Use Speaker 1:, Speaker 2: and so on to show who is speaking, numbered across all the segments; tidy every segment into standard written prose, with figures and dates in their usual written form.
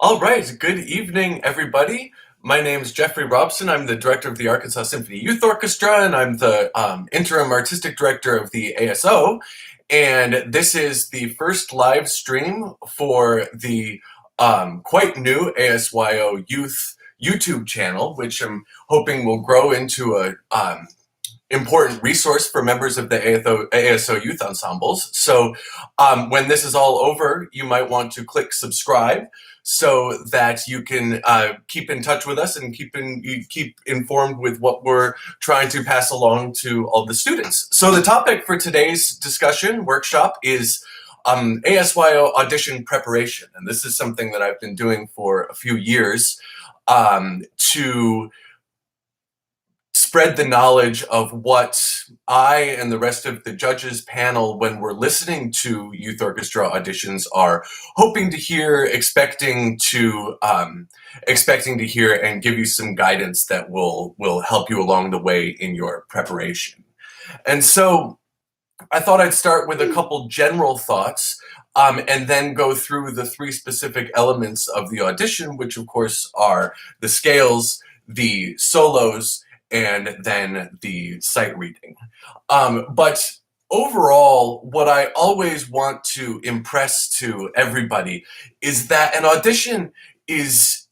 Speaker 1: All right, good evening, everybody. My name is Jeffrey Robson. I'm the director of the Arkansas Symphony Youth Orchestra, and I'm the interim artistic director of the ASO. And this is the first live stream for the quite new ASYO Youth YouTube channel, which I'm hoping will grow into a important resource for members of the ASO youth ensembles. So when this is all over, you might want to click subscribe so that you can keep in touch with us and keep informed with what we're trying to pass along to all the students. So the topic for today's discussion workshop is ASYO audition preparation. And this is something that I've been doing for a few years to spread the knowledge of what I and the rest of the judges panel, when we're listening to youth orchestra auditions, are hoping to hear, expecting to hear, and give you some guidance that will help you along the way in your preparation. And so I thought I'd start with a couple general thoughts, and then go through the three specific elements of the audition, which of course are the scales, the solos, and then the sight reading. But overall, what I always want to impress to everybody is that an audition is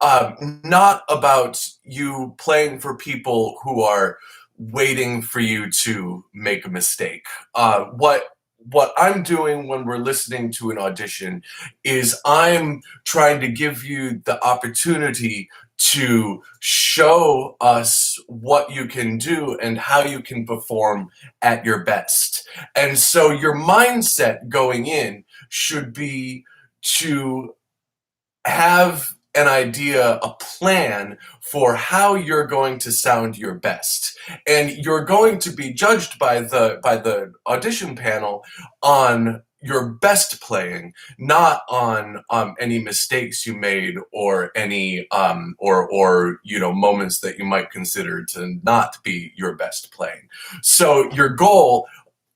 Speaker 1: not about you playing for people who are waiting for you to make a mistake. What I'm doing when we're listening to an audition is I'm trying to give you the opportunity to show us what you can do and how you can perform at your best. And so your mindset going in should be to have an idea, a plan for how you're going to sound your best. And you're going to be judged by the audition panel on your best playing, not on any mistakes you made or any or moments that you might consider to not be your best playing. So your goal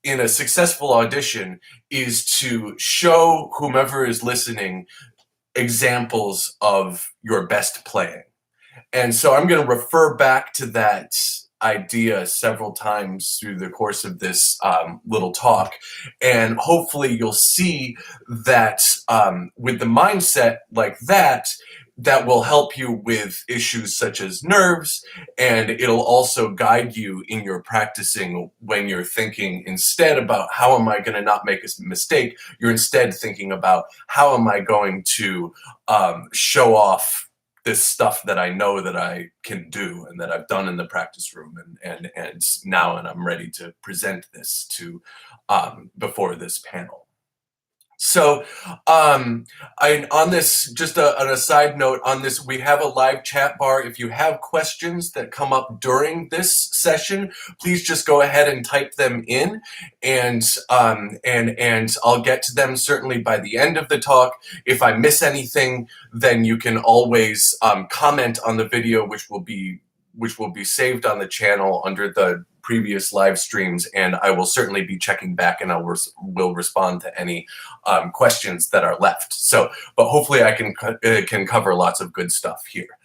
Speaker 1: in a successful audition is to show whomever is listening examples of your best playing. And so I'm going to refer back to that idea several times through the course of this little talk. And hopefully you'll see that with the mindset like that, that will help you with issues such as nerves, and it'll also guide you in your practicing when you're thinking instead about how am I going to not make a mistake, you're instead thinking about how am I going to show off this stuff that I know that I can do and that I've done in the practice room, and now I'm ready to present this to before this panel. So on this, just on a side note on this, we have a live chat bar. If you have questions that come up during this session, please just go ahead and type them in, and I'll get to them certainly by the end of the talk. If I miss anything, then you can always comment on the video, which will be saved on the channel under the previous live streams, and I will certainly be checking back, and I will respond to any questions that are left. So, but hopefully I can cover lots of good stuff here.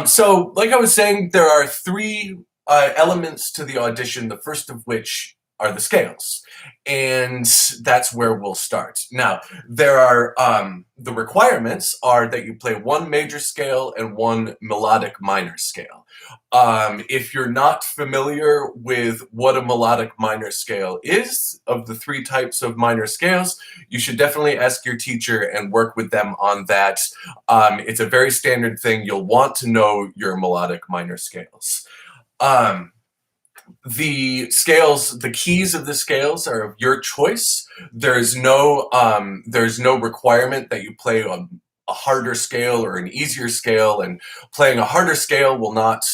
Speaker 1: So, like I was saying, there are three elements to the audition, the first of which are the scales, and that's where we'll start. Now, there are the requirements are that you play one major scale and one melodic minor scale. If you're not familiar with what a melodic minor scale is, of the three types of minor scales, you should definitely ask your teacher and work with them on that. It's a very standard thing. You'll want to know your melodic minor scales. The scales, the keys of the scales are of your choice. There's no requirement that you play on a harder scale or an easier scale, and playing a harder scale will not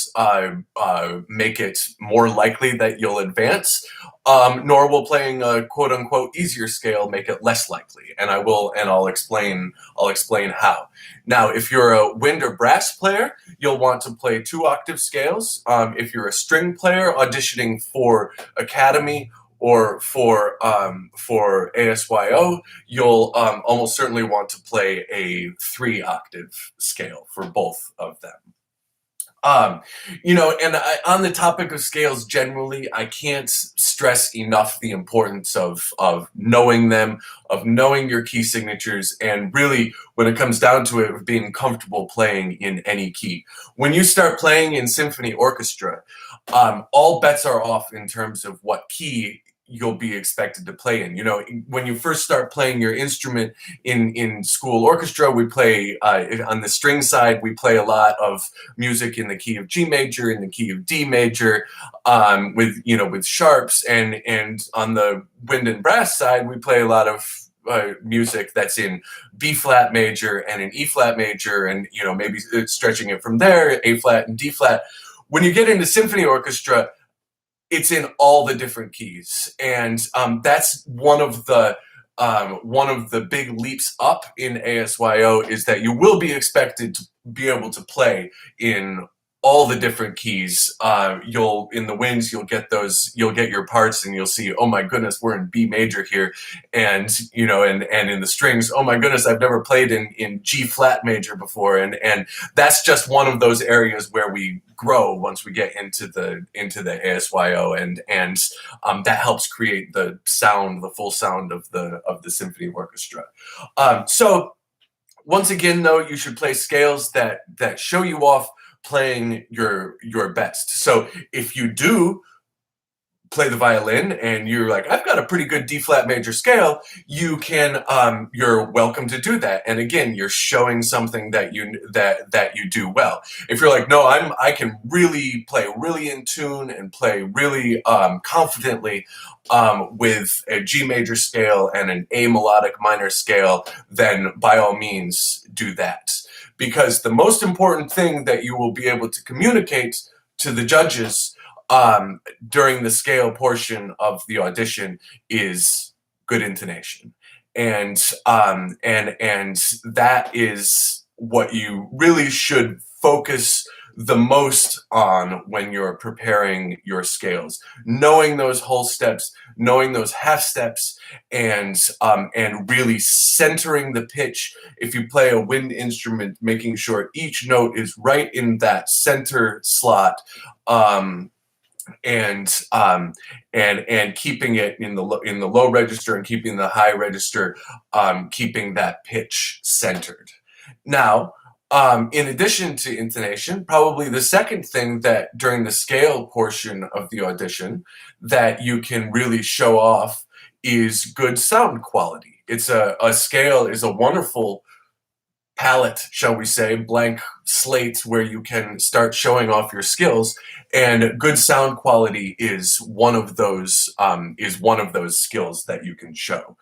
Speaker 1: make it more likely that you'll advance, nor will playing a quote-unquote easier scale make it less likely. And I'll explain how. Now, if you're a wind or brass player, you'll want to play 2 octave scales. If you're a string player auditioning for Academy or for ASYO, you'll almost certainly want to play a 3-octave scale for both of them. And on the topic of scales generally, I can't stress enough the importance of knowing them, of knowing your key signatures, and really, when it comes down to it, of being comfortable playing in any key. When you start playing in symphony orchestra, all bets are off in terms of what key you'll be expected to play in. When you first start playing your instrument in school orchestra, we play on the string side, we play a lot of music in the key of G major, in the key of D major, with sharps, and on the wind and brass side, we play a lot of music that's in B flat major and in E flat major, and maybe stretching it from there, A flat and D flat. When you get into symphony orchestra, it's in all the different keys, and that's one of the big leaps up in ASYO, is that you will be expected to be able to play in all the different keys. In the winds, you'll get your parts, and you'll see, oh my goodness, we're in B major here, and and in the strings, oh my goodness, I've never played in G flat major before, and that's just one of those areas where we grow once we get into the ASYO, and that helps create the full sound of the symphony orchestra. So once again, though, you should play scales that show you off playing your best. So if you do play the violin and you're like, I've got a pretty good D flat major scale, you're welcome to do that. And again, you're showing something that you do well. If you're like, no, I can really play really in tune and play really confidently with a G major scale and an A melodic minor scale, then by all means do that. Because the most important thing that you will be able to communicate to the judges during the scale portion of the audition is good intonation, and that is what you really should focus the most on when you're preparing your scales. Knowing those whole steps, knowing those half steps, and really centering the pitch. If you play a wind instrument, making sure each note is right in that center slot. And keeping it in the low register, and keeping the high register, keeping that pitch centered. Now, in addition to intonation, probably the second thing that during the scale portion of the audition that you can really show off is good sound quality. A scale is a wonderful palette, shall we say, blank slate where you can start showing off your skills, and good sound quality is one of those skills that you can show.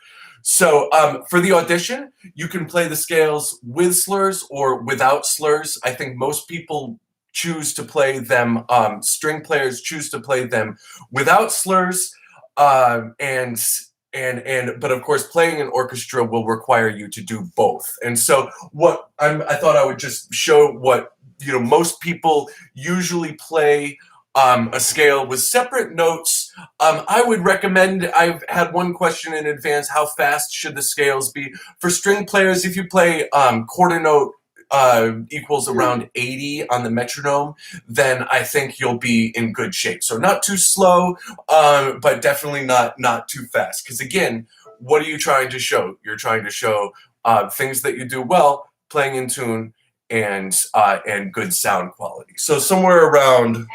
Speaker 1: So for the audition, you can play the scales with slurs or without slurs. I think most people choose to play them, string players choose to play them without slurs, but of course, playing an orchestra will require you to do both. And so I thought I would just show what most people usually play a scale with separate notes. I would recommend, I've had one question in advance, how fast should the scales be? For string players, if you play quarter note equals around 80 on the metronome, then I think you'll be in good shape. So not too slow, but definitely not too fast. Because again, what are you trying to show? You're trying to show things that you do well, playing in tune, and good sound quality. So somewhere around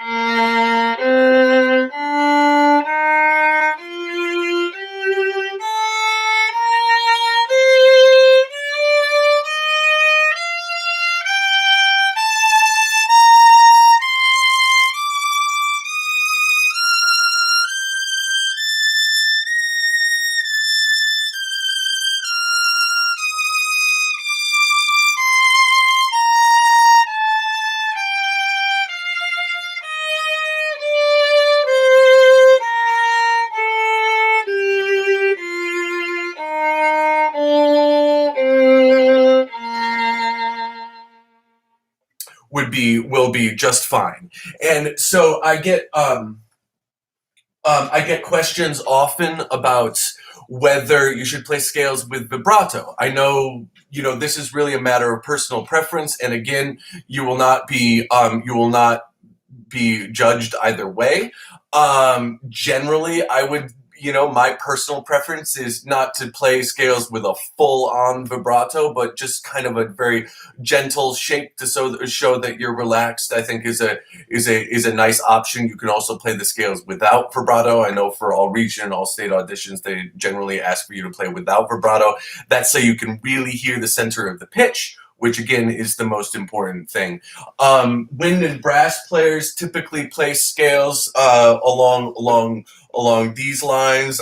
Speaker 1: will be just fine. And so I get I get questions often about whether you should play scales with vibrato. I know, this is really a matter of personal preference, and again, you will not be judged either way. Generally, I would, my personal preference is not to play scales with a full-on vibrato, but just kind of a very gentle shape to show that you're relaxed. I think is a nice option. You can also play the scales without vibrato. I know for all region, all state auditions, they generally ask for you to play without vibrato. That's so you can really hear the center of the pitch, which again is the most important thing. Wind and brass players typically play scales along these lines.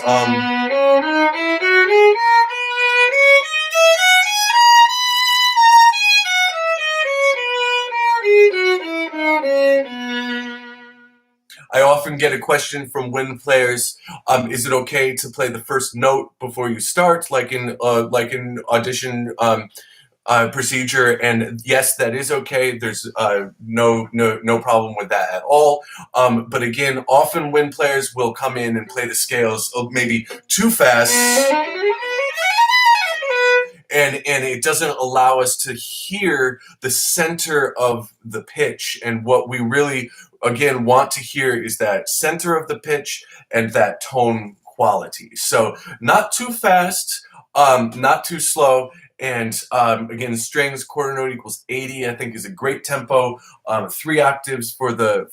Speaker 1: I often get a question from wind players: is it okay to play the first note before you start, like in audition? Procedure, and yes, that is okay. There's no problem with that at all. But again, often wind players will come in and play the scales maybe too fast, and it doesn't allow us to hear the center of the pitch. And what we really, again, want to hear is that center of the pitch and that tone quality. So not too fast, not too slow. And again, strings, quarter note equals 80, I think is a great tempo. 3 octaves for the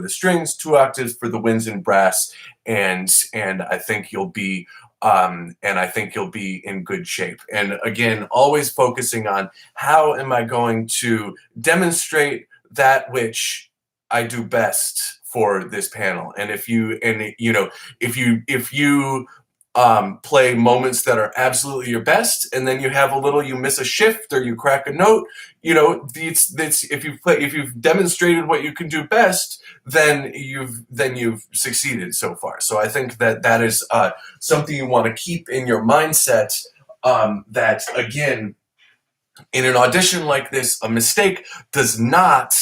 Speaker 1: strings, 2 octaves for the winds and brass, and I think you'll be in good shape. And again, always focusing on how am I going to demonstrate that which I do best for this panel. And if you play moments that are absolutely your best, and then you miss a shift or you crack a note, if you've demonstrated what you can do best, then you've succeeded so far. So I think that is something you want to keep in your mindset. That again, in an audition like this, a mistake does not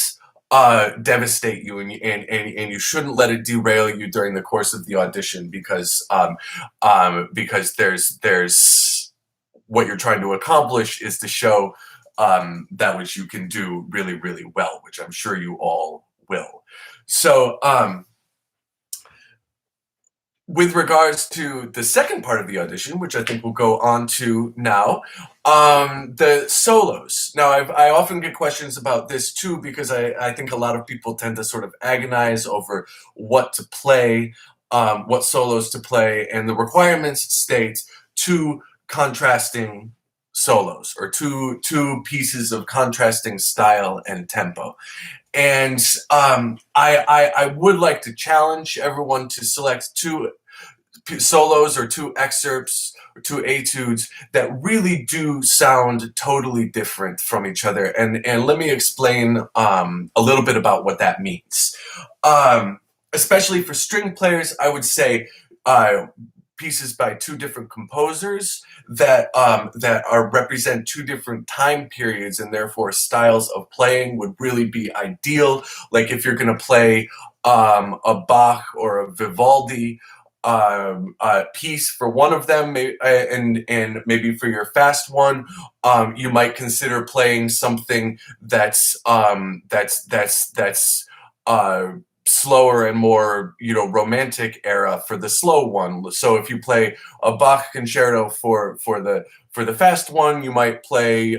Speaker 1: devastate you, and you shouldn't let it derail you during the course of the audition, because there's what you're trying to accomplish is to show that which you can do really, really well, which I'm sure you all will. So with regards to the second part of the audition, which I think we'll go on to now, the solos. Now, I often get questions about this too, because I think a lot of people tend to sort of agonize over what to play, what solos to play, and the requirements state 2 contrasting solos, or two pieces of contrasting style and tempo. And I would like to challenge everyone to select 2 solos or 2 excerpts or 2 etudes that really do sound totally different from each other. And let me explain a little bit about what that means. Especially for string players, I would say pieces by 2 different composers that represent 2 different time periods, and therefore styles of playing would really be ideal. Like if you're going to play a Bach or a Vivaldi piece for one of them, and maybe for your fast one, you might consider playing something that's slower and more, romantic era for the slow one. So if you play a Bach concerto for the fast one, you might play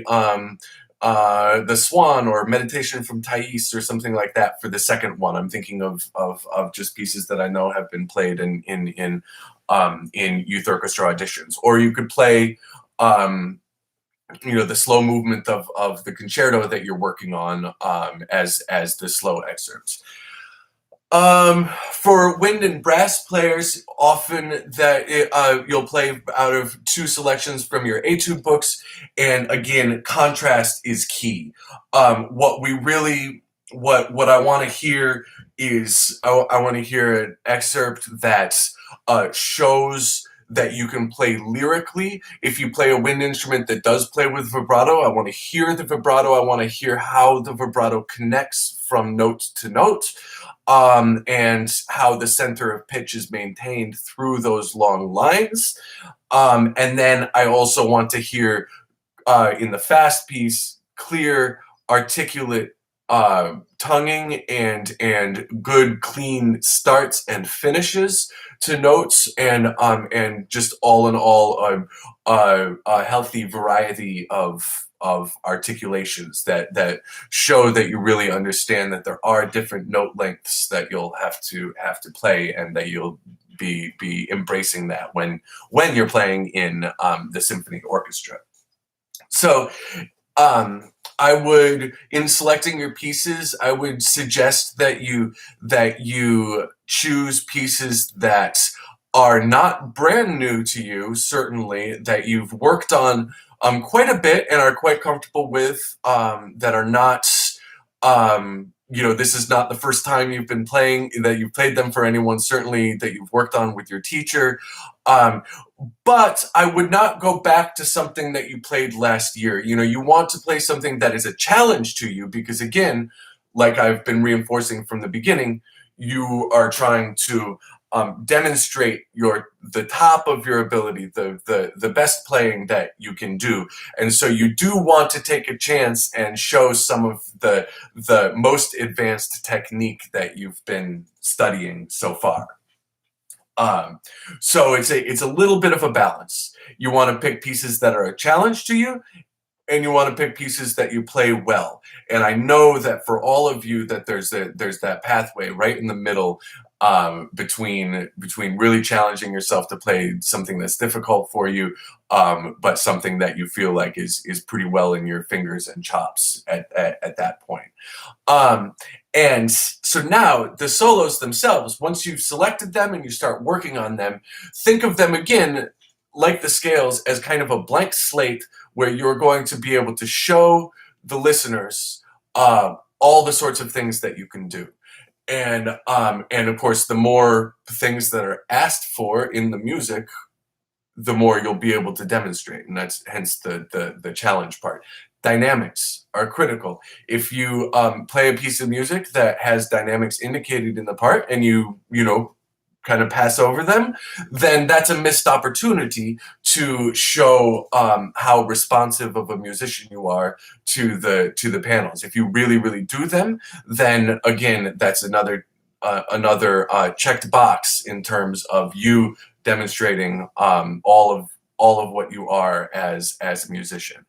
Speaker 1: the Swan or Meditation from Thais or something like that for the second one. I'm thinking of just pieces that I know have been played in youth orchestra auditions. Or you could play the slow movement of the concerto that you're working on as the slow excerpts. For wind and brass players, often you'll play out of 2 selections from your etude books, and again, contrast is key. What I want to hear is I want to hear an excerpt that shows that you can play lyrically. If you play a wind instrument that does play with vibrato, I want to hear the vibrato. I want to hear how the vibrato connects from note to note. and how the center of pitch is maintained through those long lines. And then I also want to hear in the fast piece clear, articulate tonguing and good clean starts and finishes to notes, and just all in all a healthy variety of articulations that show that you really understand that there are different note lengths that you'll have to play, and that you'll be embracing that when you're playing in the symphony orchestra. So I would, in selecting your pieces, I would suggest that you choose pieces that are not brand new to you, certainly, that you've worked on quite a bit and are quite comfortable with, that are not, this is not the first time you've been playing, that you've played them for anyone, certainly that you've worked on with your teacher. But I would not go back to something that you played last year. You want to play something that is a challenge to you, because again, like I've been reinforcing from the beginning, you are trying to demonstrate the top of your ability, the best playing that you can do. And so you do want to take a chance and show some of the most advanced technique that you've been studying so far. So it's a little bit of a balance. You want to pick pieces that are a challenge to you, and you want to pick pieces that you play well. And I know that for all of you that there's that pathway right in the middle, between really challenging yourself to play something that's difficult for you, but something that you feel like is pretty well in your fingers and chops at that point. And so now the solos themselves, once you've selected them and you start working on them, think of them again, like the scales, as kind of a blank slate where you're going to be able to show the listeners all the sorts of things that you can do. And of course, the more things that are asked for in the music, the more you'll be able to demonstrate, and that's hence the challenge part. Dynamics are critical. If you play a piece of music that has dynamics indicated in the part, and you kind of pass over them, then that's a missed opportunity to show how responsive of a musician you are to the panels. If you really do them, then again, that's another checked box in terms of you demonstrating all of what you are as a musician.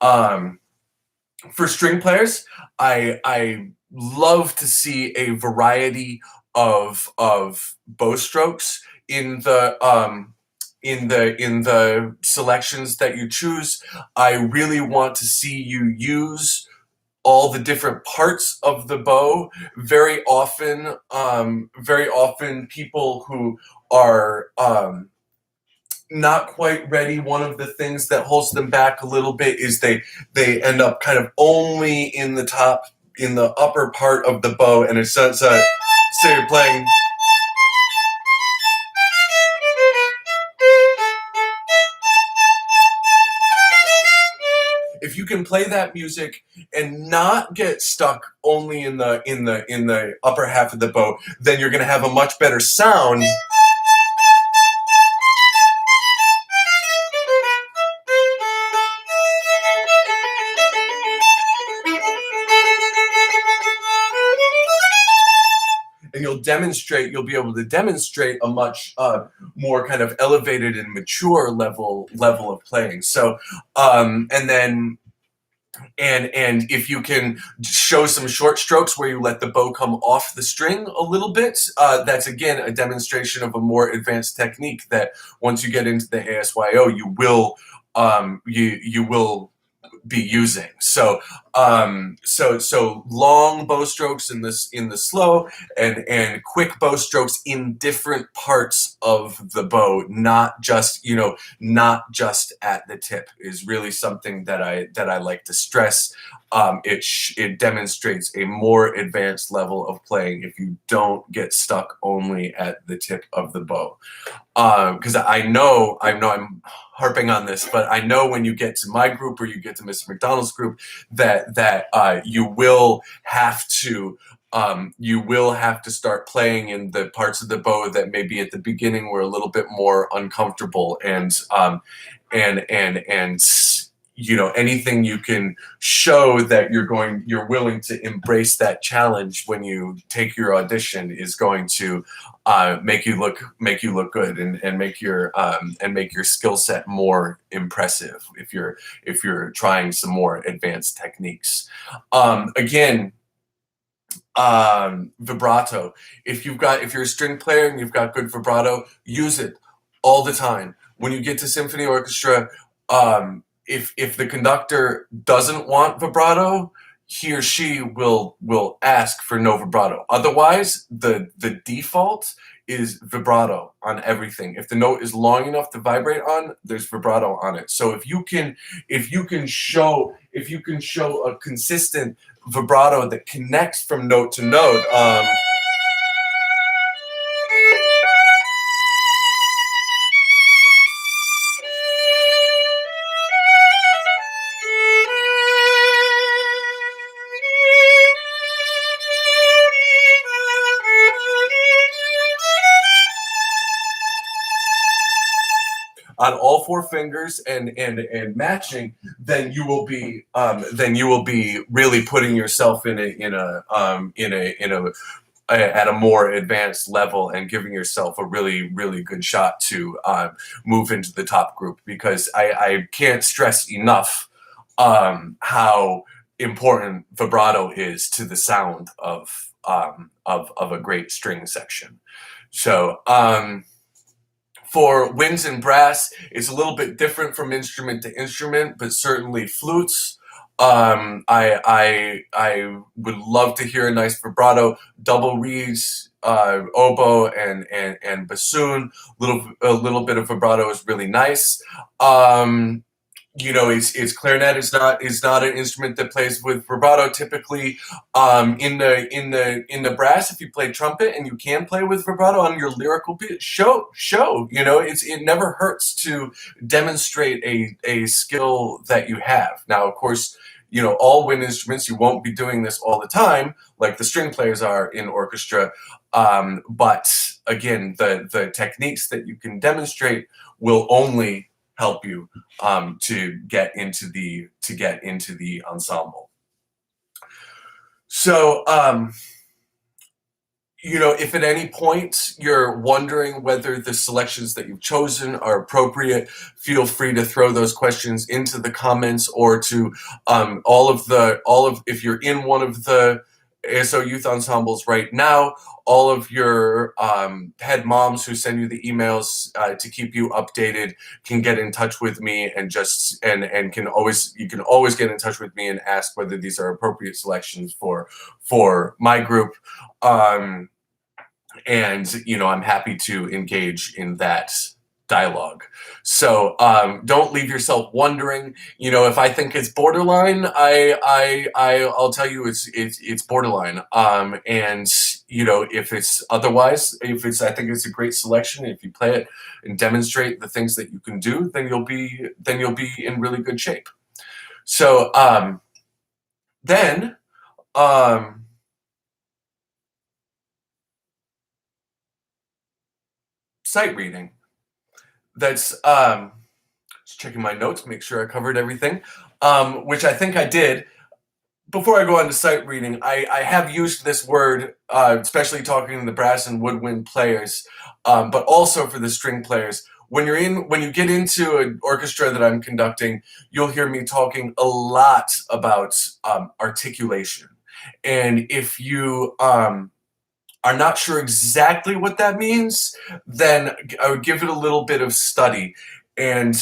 Speaker 1: For string players, I love to see a variety of bow strokes in the selections that you choose. I really want to see you use all the different parts of the bow. Very often people who are not quite ready, one of the things that holds them back a little bit is they end up kind of only in the upper part of the bow, and it's so you're playing. If you can play that music and not get stuck only in the upper half of the bow, then you're going to have a much better sound. And you'll be able to demonstrate a much more kind of elevated and mature level of playing. So, and if you can show some short strokes where you let the bow come off the string a little bit, that's again a demonstration of a more advanced technique that once you get into the ASYO, you will be using. So long bow strokes in the slow, and quick bow strokes in different parts of the bow, not just at the tip, is really something that I like to stress. It demonstrates a more advanced level of playing if you don't get stuck only at the tip of the bow. Because I know I'm harping on this, but I know when you get to my group or you get to Mr. McDonald's group that you will have to you will have to start playing in the parts of the bow that maybe at the beginning were a little bit more uncomfortable, and anything you can show that you're willing to embrace that challenge when you take your audition is going to make you look good, and make your skill set more impressive if you're trying some more advanced techniques. Again, vibrato. If you're a string player and you've got good vibrato, use it all the time. When you get to symphony orchestra, if the conductor doesn't want vibrato, he or she will ask for no vibrato. Otherwise, the default is vibrato on everything. If the note is long enough to vibrate on, there's vibrato on it. So if you can show a consistent vibrato that connects from note to note, on all four fingers and matching, then you will be really putting yourself at a more advanced level and giving yourself a really, really good shot to move into the top group, because I can't stress enough how important vibrato is to the sound of a great string section. So for winds and brass, it's a little bit different from instrument to instrument, but certainly flutes. I would love to hear a nice vibrato. Double reeds, oboe, and bassoon. A little bit of vibrato is really nice. It's clarinet is not an instrument that plays with vibrato typically. In the brass, if you play trumpet and you can play with vibrato on your lyrical bit, show. It never hurts to demonstrate a skill that you have. Now, of course, all wind instruments, you won't be doing this all the time, like the string players are in orchestra. But again, the techniques that you can demonstrate will only help you to get into the ensemble. So, if at any point you're wondering whether the selections that you've chosen are appropriate, feel free to throw those questions into the comments, or to if you're in one of the ASO youth ensembles right now, all of your head moms who send you the emails to keep you updated can get in touch with me, and you can always get in touch with me and ask whether these are appropriate selections for my group. And I'm happy to engage in that dialogue. So don't leave yourself wondering. If I think it's borderline, I'll tell you it's borderline. And if it's otherwise, I think it's a great selection. If you play it and demonstrate the things that you can do, then you'll be in really good shape. So then. Sight reading. That's just checking my notes, make sure I covered everything, which I think I did. Before I go on to sight reading, I have used this word, especially talking to the brass and woodwind players, but also for the string players. When you get into an orchestra that I'm conducting, you'll hear me talking a lot about articulation. And if you are not sure exactly what that means, then I would give it a little bit of study and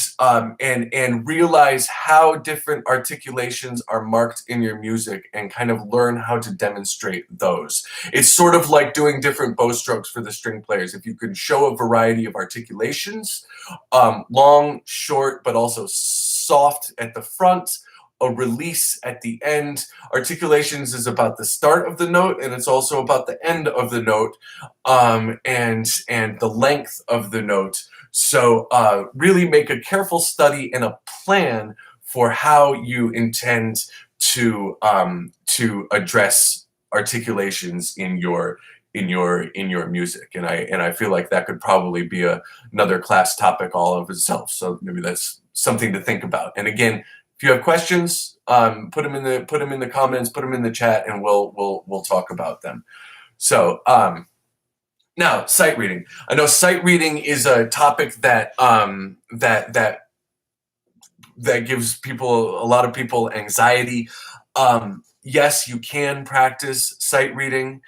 Speaker 1: realize how different articulations are marked in your music, and kind of learn how to demonstrate those. It's sort of like doing different bow strokes for the string players. If you can show a variety of articulations, long, short, but also soft at the front, a release at the end. Articulations is about the start of the note, and it's also about the end of the note, and the length of the note. So really make a careful study and a plan for how you intend to address articulations in your music. And I feel like that could probably be another class topic all of itself. So maybe that's something to think about. And again, if you have questions, put them in the comments, put them in the chat, and we'll talk about them. So now, sight reading. I know sight reading is a topic that that gives a lot of people anxiety. Yes, you can practice sight reading,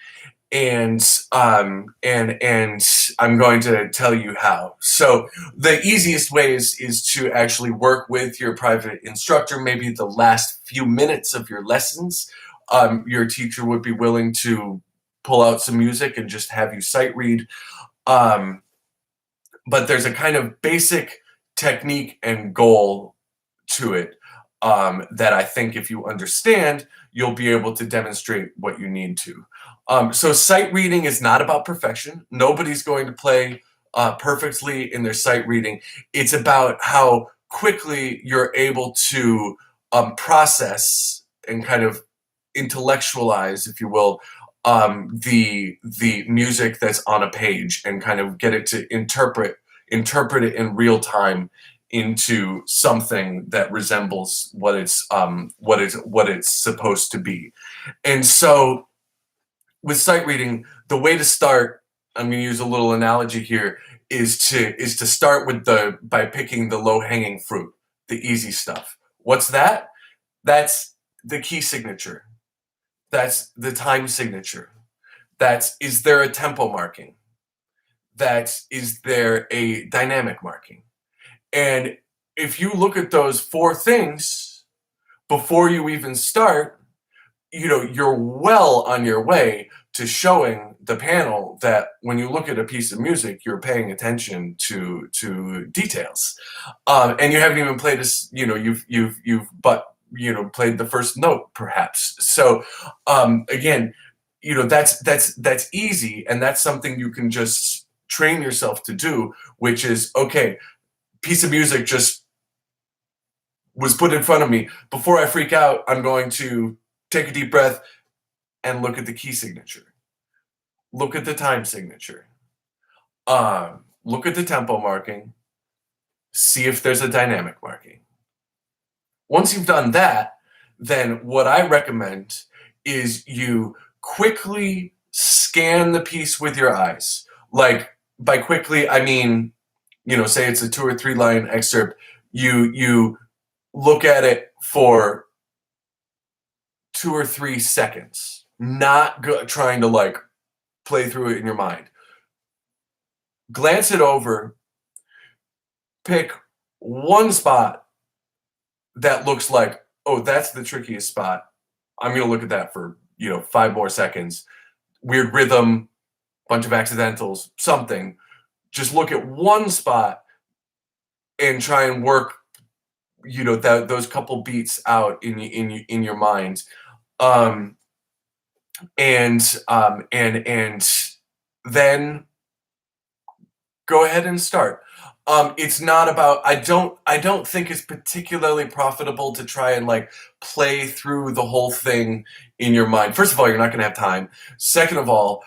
Speaker 1: and I'm going to tell you how. So the easiest way is to actually work with your private instructor. Maybe the last few minutes of your lessons, your teacher would be willing to pull out some music and just have you sight read. But there's a kind of basic technique and goal to it that I think if you understand, you'll be able to demonstrate what you need to. So sight reading is not about perfection. Nobody's going to play perfectly in their sight reading. It's about how quickly you're able to process and kind of intellectualize, if you will, the music that's on a page, and kind of get it to interpret it in real time into something that resembles what it's supposed to be. And so with sight reading, the way to start, I'm going to use a little analogy here, is to start with by picking the low-hanging fruit, the easy stuff. What's that? That's the key signature. That's the time signature. Is there a tempo marking? Is there a dynamic marking? And if you look at those four things before you even start, you're well on your way to showing the panel that when you look at a piece of music, you're paying attention to details, and you haven't even played played the first note, perhaps. So again, that's easy, and that's something you can just train yourself to do, which is, okay, piece of music just was put in front of me. Before I freak out, I'm going to take a deep breath and look at the key signature. Look at the time signature. Look at the tempo marking. See if there's a dynamic marking. Once you've done that, then what I recommend is you quickly scan the piece with your eyes. Like, by quickly, I mean, say it's a 2 or 3 line excerpt. You look at it for 2 or 3 seconds, not trying to play through it in your mind. Glance it over, pick one spot that looks like, oh, that's the trickiest spot. I'm going to look at that for 5 more seconds. Weird rhythm, bunch of accidentals, something. Just look at one spot and try and work those couple beats out in your mind, and then go ahead and start. It's not about, I don't think it's particularly profitable to try and play through the whole thing in your mind. First of all, you're not going to have time. Second of all,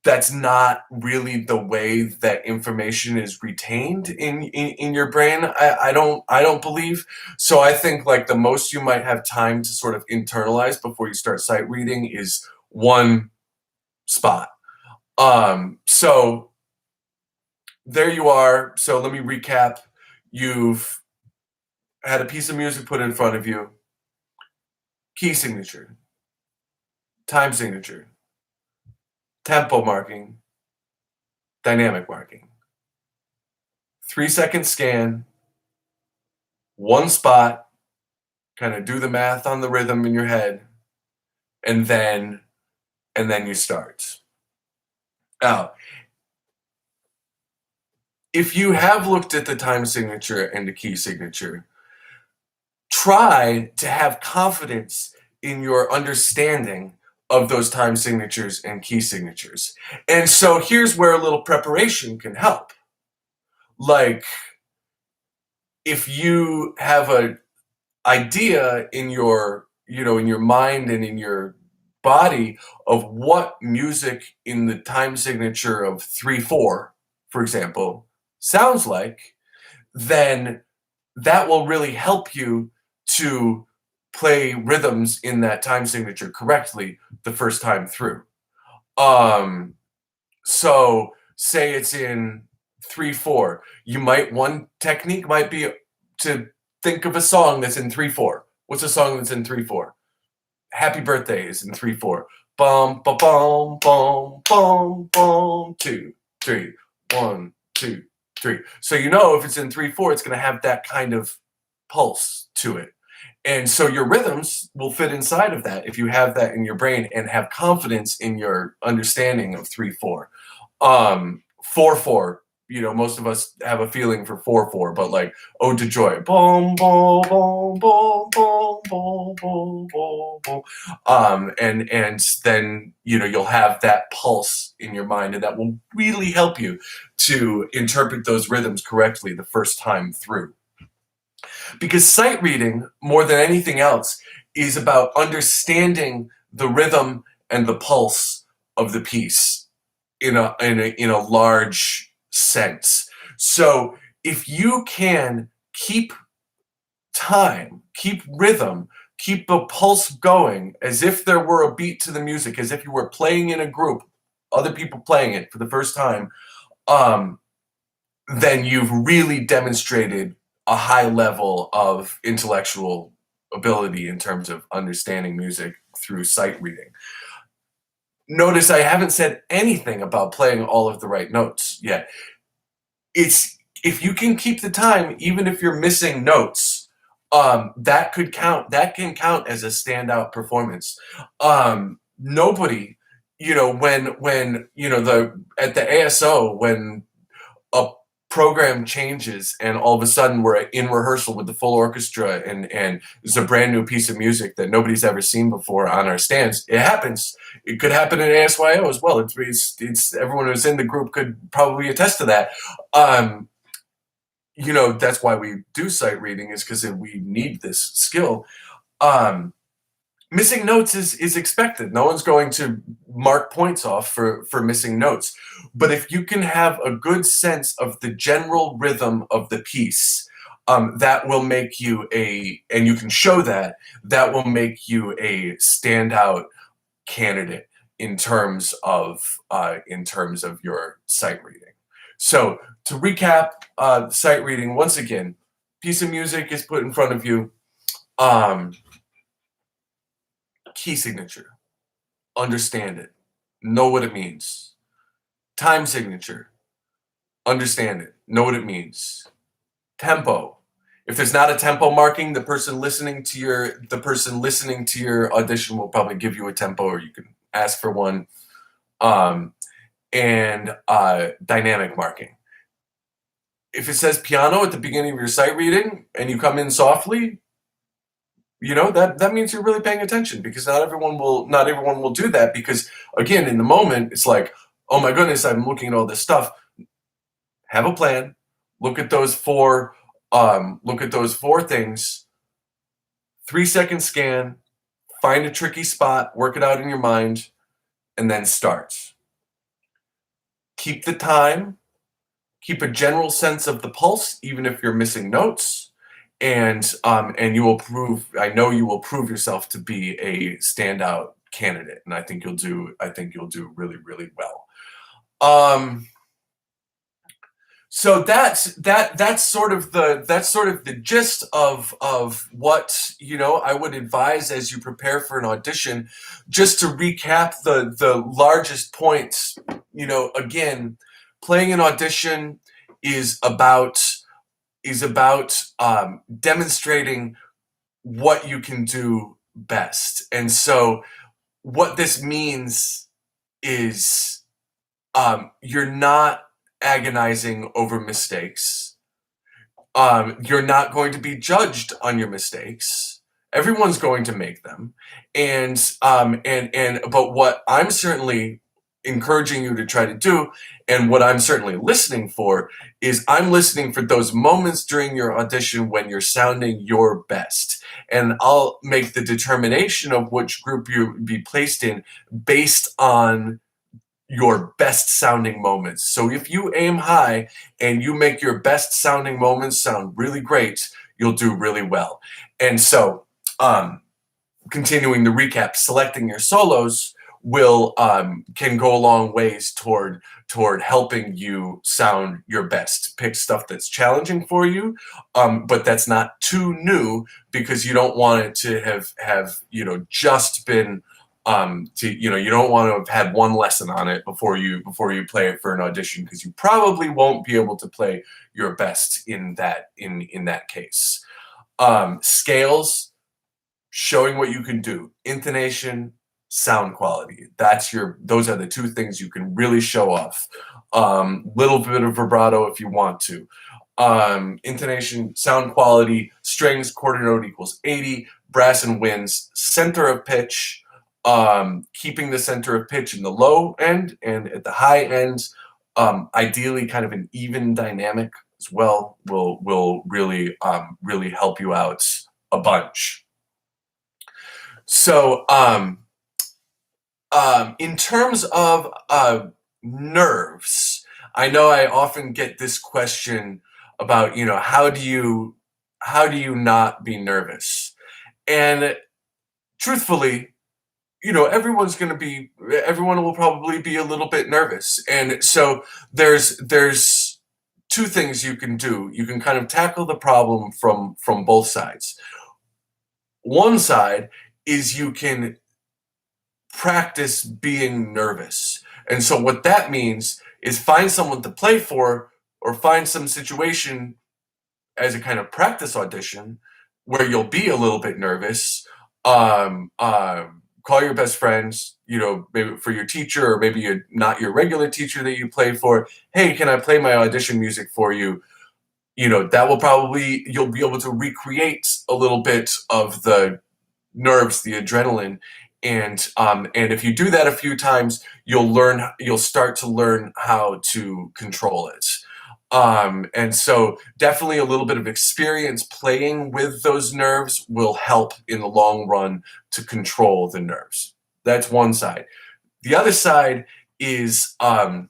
Speaker 1: that's not really the way that information is retained in your brain. I don't believe. So I think the most you might have time to sort of internalize before you start sight reading is one spot. So there you are. So let me recap. You've had a piece of music put in front of you. Key signature, time signature, tempo marking, dynamic marking. 3-second scan, one spot, kind of do the math on the rhythm in your head, and then you start. Now, if you have looked at the time signature and the key signature, try to have confidence in your understanding of those time signatures and key signatures. And so here's where a little preparation can help. If you have an idea in your mind and in your body of what music in the time signature of 3/4, for example, sounds like, then that will really help you to play rhythms in that time signature correctly the first time through. Um, so say it's in 3/4, one technique might be to think of a song that's in 3/4. What's a song that's in 3/4? Happy Birthday is in 3/4. Bum ba bum bum bum bum 2 3 1 2 3. So if it's in 3/4, it's going to have that kind of pulse to it. And so your rhythms will fit inside of that if you have that in your brain and have confidence in your understanding of 3/4. 4/4, most of us have a feeling for 4/4, but like Ode to Joy, boom, boom, boom, boom, boom, boom, boom, boom, boom. And then you'll have that pulse in your mind, and that will really help you to interpret those rhythms correctly the first time through. Because sight reading, more than anything else, is about understanding the rhythm and the pulse of the piece in a large sense. So if you can keep time, keep rhythm, keep the pulse going as if there were a beat to the music, as if you were playing in a group, other people playing it for the first time, then you've really demonstrated a high level of intellectual ability in terms of understanding music through sight reading. Notice I haven't said anything about playing all of the right notes yet. If you can keep the time, even if you're missing notes, that can count as a standout performance. Nobody, when at the ASO, when a program changes and all of a sudden we're in rehearsal with the full orchestra and it's a brand new piece of music that nobody's ever seen before on our stands. It happens. It could happen in ASYO as well. It's everyone who's in the group could probably attest to that. That's why we do sight reading, is because we need this skill. Missing notes is expected. No one's going to mark points off for missing notes. But if you can have a good sense of the general rhythm of the piece, that will make you and you can show that will make you a standout candidate in terms of your sight reading. So to recap, sight reading, once again, piece of music is put in front of you. Key signature, understand it, know what it means. Time signature, understand it, know what it means. Tempo, if there's not a tempo marking, the person listening to your audition will probably give you a tempo, or you can ask for one. And dynamic marking. If it says piano at the beginning of your sight reading and you come in softly, that means you're really paying attention, because not everyone will do that, because again, in the moment, it's like, oh my goodness, I'm looking at all this stuff. Have a plan. Look at those four things. 3-second scan, find a tricky spot, work it out in your mind, and then start. Keep the time, keep a general sense of the pulse, even if you're missing notes. And you will prove yourself to be a standout candidate, and I think you'll do really, really well. So that's sort of the gist of what I would advise as you prepare for an audition. Just to recap the largest points, again, playing an audition is about demonstrating what you can do best. And so what this means is you're not agonizing over mistakes. You're not going to be judged on your mistakes. Everyone's going to make them. But what I'm certainly encouraging you to try to do, and what I'm certainly listening for, is I'm listening for those moments during your audition when you're sounding your best. And I'll make the determination of which group you be placed in based on your best sounding moments. So if you aim high and you make your best sounding moments sound really great, you'll do really well. And so, continuing the recap, selecting your solos will can go a long ways toward helping you sound your best. Pick stuff that's challenging for you, but that's not too new, because you don't want it to have just been you don't want to have had one lesson on it before you play it for an audition, because you probably won't be able to play your best in that case. Scales, showing what you can do. Intonation, sound quality. Those are the two things you can really show off. Little bit of vibrato if you want to. Intonation, sound quality, strings, quarter note equals 80, brass and winds, center of pitch, keeping the center of pitch in the low end, and at the high end, ideally kind of an even dynamic as well will really help you out a bunch. So, in terms of nerves, I know I often get this question about, how do you not be nervous? And truthfully, everyone will probably be a little bit nervous. And so there's two things you can do. You can kind of tackle the problem from both sides. One side is you can practice being nervous. And so what that means is find someone to play for, or find some situation as a kind of practice audition where you'll be a little bit nervous. Call your best friends, maybe for your teacher, or maybe not your regular teacher that you play for. Hey, can I play my audition music for you? That will you'll be able to recreate a little bit of the nerves, the adrenaline, and if you do that a few times, you'll start to learn how to control it. And so definitely a little bit of experience playing with those nerves will help in the long run to control the nerves. That's one side. The other side is a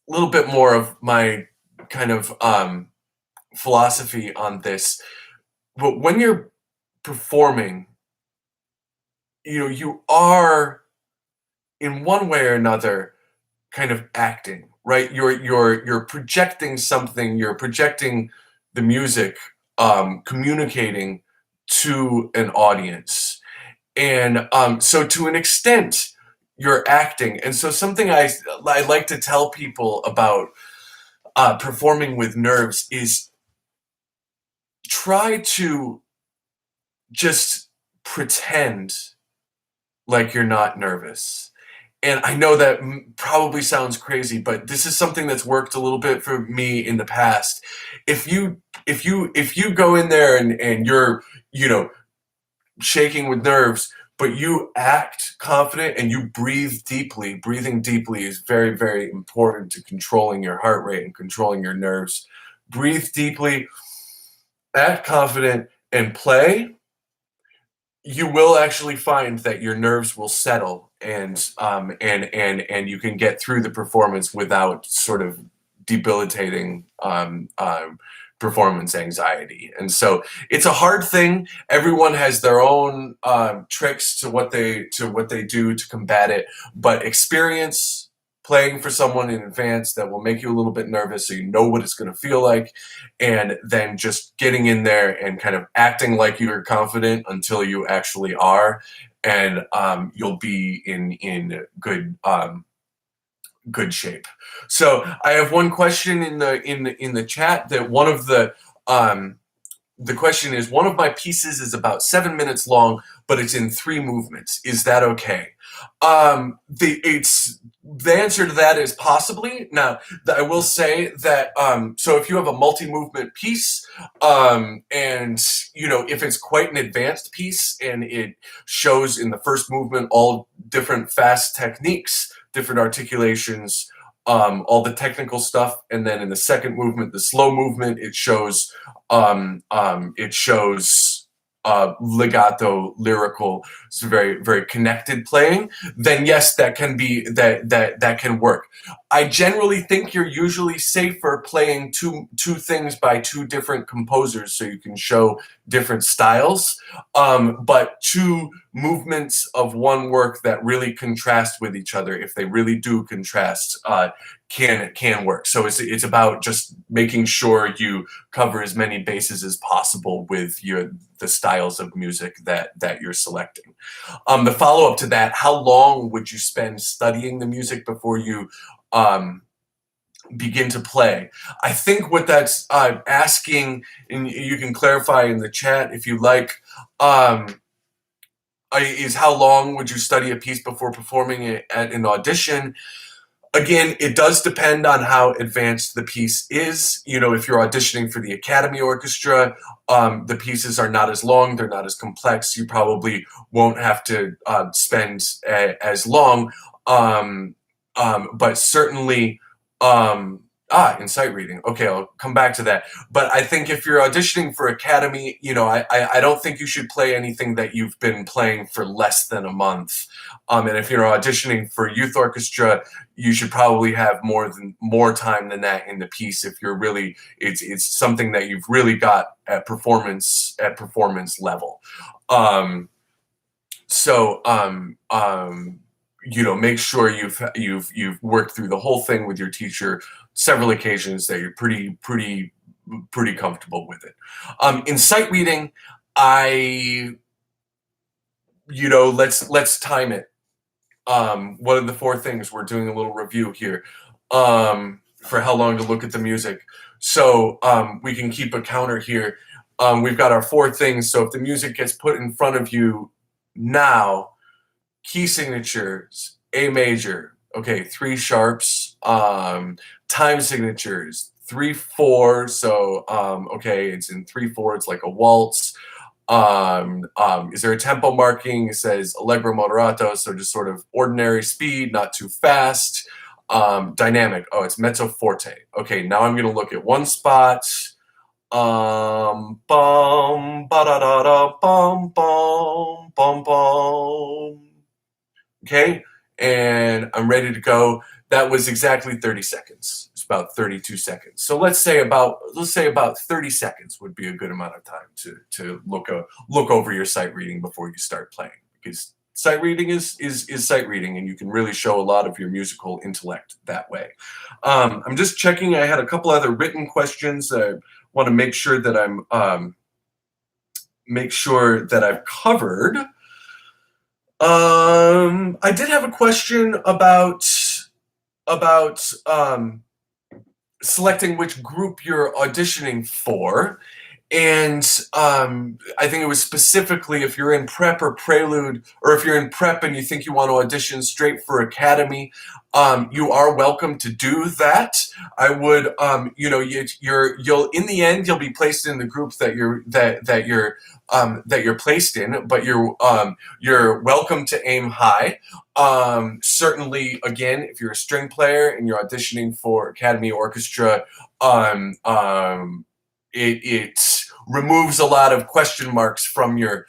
Speaker 1: little bit more of my kind of philosophy on this. But when you're performing, you are, in one way or another, kind of acting, right? You're projecting something. You're projecting the music, communicating to an audience, and so to an extent, you're acting. And so something I like to tell people about performing with nerves is try to just pretend like you're not nervous. And I know that probably sounds crazy, but this is something that's worked a little bit for me in the past. If you go in there and you're, shaking with nerves, but you act confident and you breathe deeply. Breathing deeply is very, very important to controlling your heart rate and controlling your nerves. Breathe deeply, act confident, and play. You will actually find that your nerves will settle, and you can get through the performance without sort of debilitating performance anxiety. And so it's a hard thing. Everyone has their own tricks to what they do to combat it, but experience playing for someone in advance that will make you a little bit nervous, so you know what it's going to feel like, and then just getting in there and kind of acting like you're confident until you actually are, and you'll be in good shape. So I have one question in the chat. That one of the question is, one of my pieces is about 7 minutes long, but it's in 3 movements. Is that okay? The answer to that is possibly. Now, I will say that so if you have a multi-movement piece, and if it's quite an advanced piece and it shows in the first movement all different fast techniques, different articulations, all the technical stuff, and then in the second movement, the slow movement, it shows legato, lyrical, it's very very connected playing. Then yes, that can work. I generally think you're usually safer playing two things by two different composers, so you can show different styles. But two movements of one work that really contrast with each other, if they really do contrast, can work. So it's about just making sure you cover as many bases as possible with the styles of music that you're selecting. The follow-up to that, how long would you spend studying the music before you begin to play? I think what that's asking, and you can clarify in the chat if you like, is how long would you study a piece before performing it at an audition? Again, it does depend on how advanced the piece is. You know, if you're auditioning for the Academy Orchestra, the pieces are not as long, they're not as complex. You probably won't have to spend as long, but certainly, in sight reading. Okay, I'll come back to that. But I think if you're auditioning for Academy, you know, I don't think you should play anything that you've been playing for less than a month. And if you're auditioning for youth orchestra, you should probably have more time than that in the piece. If you're really, it's something that you've really got at performance level. You know, make sure you've worked through the whole thing with your teacher several occasions, that you're pretty comfortable with it. In sight reading, let's time it. What are the four things? We're doing a little review here for how long to look at the music. So we can keep a counter here. We've got our four things. So if the music gets put in front of you now, key signatures, A major, okay, 3 sharps, time signatures, 3/4, so okay, it's in 3/4, it's like a waltz. Is there a tempo marking? It says allegro moderato, so just sort of ordinary speed, not too fast. Dynamic, oh, it's mezzo forte. Okay, now I'm gonna look at one spot. Bum ba da da da bum bum bum bum. Okay, and I'm ready to go. That was exactly 30 seconds. It's about 32 seconds. So let's say about 30 seconds would be a good amount of time to look over your sight reading before you start playing, because sight reading is sight reading, and you can really show a lot of your musical intellect that way. I'm just checking. I had a couple other written questions. I want to make sure that I've covered. I did have a question about selecting which group you're auditioning for, and I think it was specifically if you're in prep or prelude, or if you're in prep and you think you want to audition straight for Academy, you are welcome to do that. I would, you'll in the end you'll be placed in the group that you're placed in, but you're welcome to aim high. Certainly, again, if you're a string player and you're auditioning for Academy Orchestra, it removes a lot of question marks from your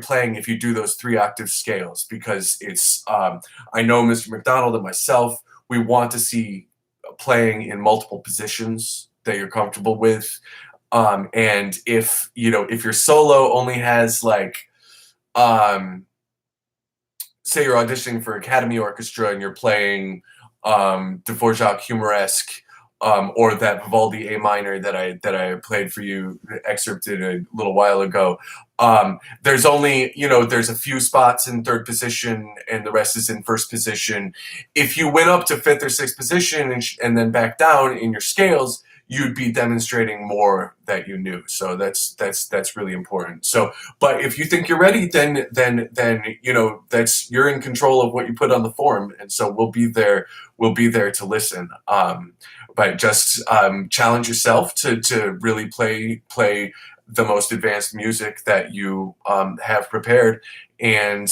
Speaker 1: playing if you do those 3 octave scales, because it's I know Mr. McDonald and myself, we want to see playing in multiple positions that you're comfortable with, and if your solo only has like say you're auditioning for Academy Orchestra and you're playing Dvorak Humoresque, or that Vivaldi A minor that I played for you, excerpted a little while ago. There's only, there's a few spots in 3rd position and the rest is in 1st position. If you went up to 5th or 6th position and then back down in your scales, you'd be demonstrating more that you knew. So that's really important. So, but if you think you're ready, then you're in control of what you put on the form, and so we'll be there to listen. But just challenge yourself to really play the most advanced music that you have prepared, and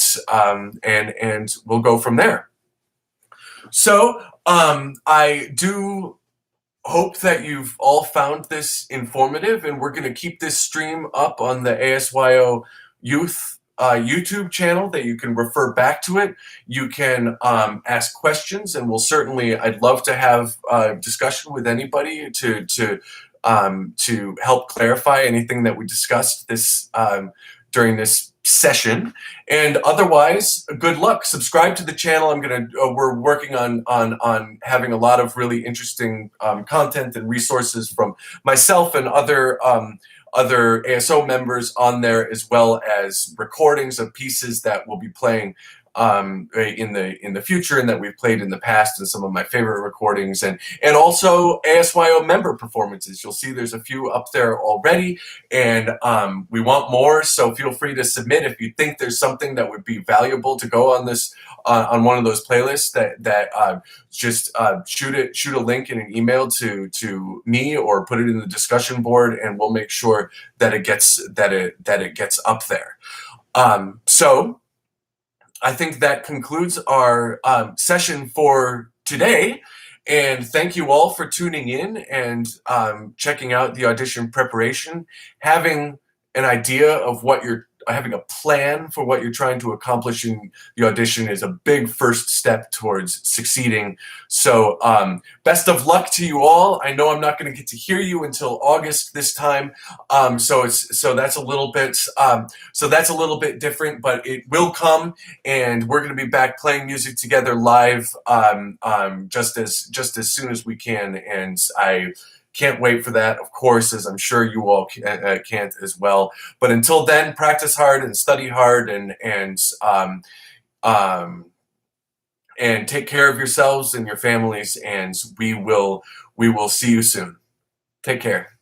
Speaker 1: we'll go from there. So I do hope that you've all found this informative, and we're going to keep this stream up on the ASYO Youth YouTube channel that you can refer back to it. You can ask questions, and I'd love to have a discussion with anybody to help clarify anything that we discussed during this session. And otherwise, good luck. Subscribe to the channel. We're working on having a lot of really interesting content and resources from myself and other ASO members on there, as well as recordings of pieces that we'll be playing in the future and that we've played in the past, and some of my favorite recordings, and also ASYO member performances. You'll see there's a few up there already, and we want more, so feel free to submit if you think there's something that would be valuable to go on this on one of those playlists. Just shoot a link in an email to me, or put it in the discussion board, and we'll make sure that it gets up there. So I think that concludes our session for today, and thank you all for tuning in and checking out the audition preparation. Having an idea of having a plan for what you're trying to accomplish in the audition is a big first step towards succeeding. So best of luck to you all. I know I'm not going to get to hear you until August this time, so that's a little bit different, but it will come, and we're going to be back playing music together live just as soon as we can, and I can't wait for that, of course, as I'm sure you all can't as well. But until then, practice hard and study hard, and take care of yourselves and your families, and we will see you soon. Take care.